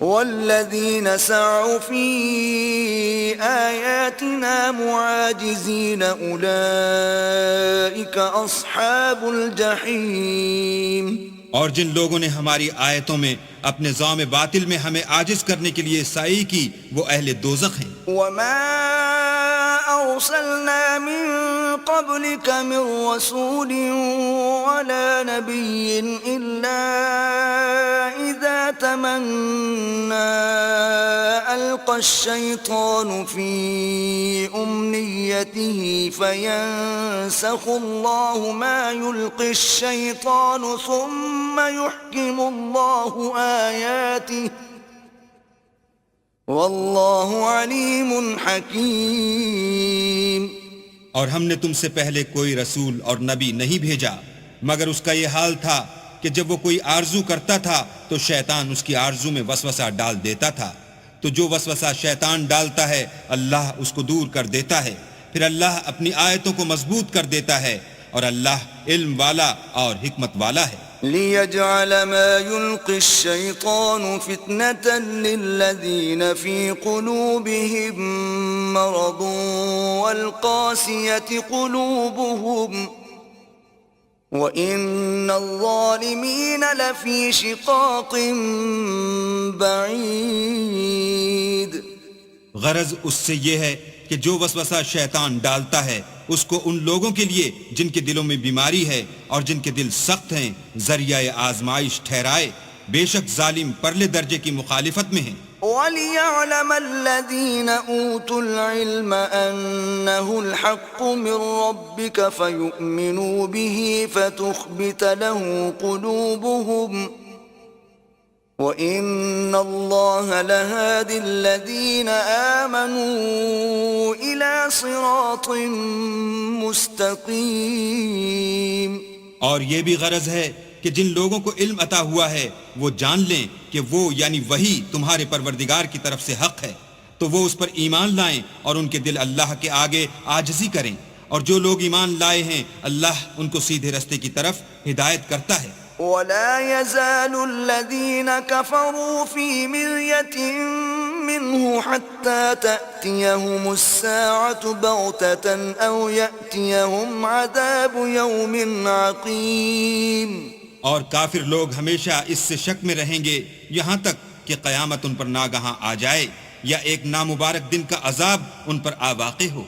والذين سعوا في آياتنا معاجزين أولئك أصحاب الجحيم. اور جن لوگوں نے ہماری آیتوں میں اپنے زعم باطل میں ہمیں عاجز کرنے کے لیے سعی کی وہ اہل دوزخ ہیں. وما أرسلنا من قبلك من رسول ولا نبي إلا إذا تمنى ألقى الشيطان في أمنيته فينسخ الله ما يلقي الشيطان ثم يحكم الله آياته واللہ علیم حکیم. اور ہم نے تم سے پہلے کوئی رسول اور نبی نہیں بھیجا مگر اس کا یہ حال تھا کہ جب وہ کوئی آرزو کرتا تھا تو شیطان اس کی آرزو میں وسوسہ ڈال دیتا تھا، تو جو وسوسہ شیطان ڈالتا ہے اللہ اس کو دور کر دیتا ہے، پھر اللہ اپنی آیتوں کو مضبوط کر دیتا ہے، اور اللہ علم والا اور حکمت والا ہے. لِيَجْعَلَ مَا يُلْقِي الشَّيْطَانُ فِتْنَةً لِلَّذِينَ فِي قُلُوبِهِم مَّرَضٌ وَالْقَاسِيَةِ قُلُوبُهُمْ وَإِنَّ الظَّالِمِينَ لَفِي شِقَاقٍ بَعِيدٍ. غرض اس سے یہ ہے کہ جو وسوسہ شیطان ڈالتا ہے اس کو ان لوگوں کے لیے جن کے دلوں میں بیماری ہے اور جن کے دل سخت ہیں ذریعہ آزمائش ٹھہرائے، بے شک ظالم پرلے درجے کی مخالفت میں ہیں. وَلِيَعْلَمَ الَّذِينَ أُوتُوا الْعِلْمَ أَنَّهُ الْحَقُّ مِنْ رَبِّكَ فَيُؤْمِنُوا بِهِ فَتُخْبِتَ لَهُ قُلُوبُهُمْ وَإِنَّ اللَّهَ لَهَادِ الَّذِينَ آمَنُوا إِلَى صِرَاطٍ مُسْتَقِيمٍ. اور یہ بھی غرض ہے کہ جن لوگوں کو علم عطا ہوا ہے وہ جان لیں کہ وہ یعنی وہی تمہارے پروردگار کی طرف سے حق ہے، تو وہ اس پر ایمان لائیں اور ان کے دل اللہ کے آگے عاجزی کریں، اور جو لوگ ایمان لائے ہیں اللہ ان کو سیدھے رستے کی طرف ہدایت کرتا ہے. وَلَا يَزَالُ الَّذِينَ كَفَرُوا فِي مِرْيَةٍ مِّنْهُ حَتَّى تَأْتِيَهُمُ السَّاعَةُ بَغْتَةً أَوْ يَأْتِيَهُمْ عَذَابُ يَوْمٍ عَقِيمٍ. اور کافر لوگ ہمیشہ اس سے شک میں رہیں گے یہاں تک کہ قیامت ان پر ناگہاں آ جائے یا ایک نامبارک دن کا عذاب ان پر آ واقع ہو.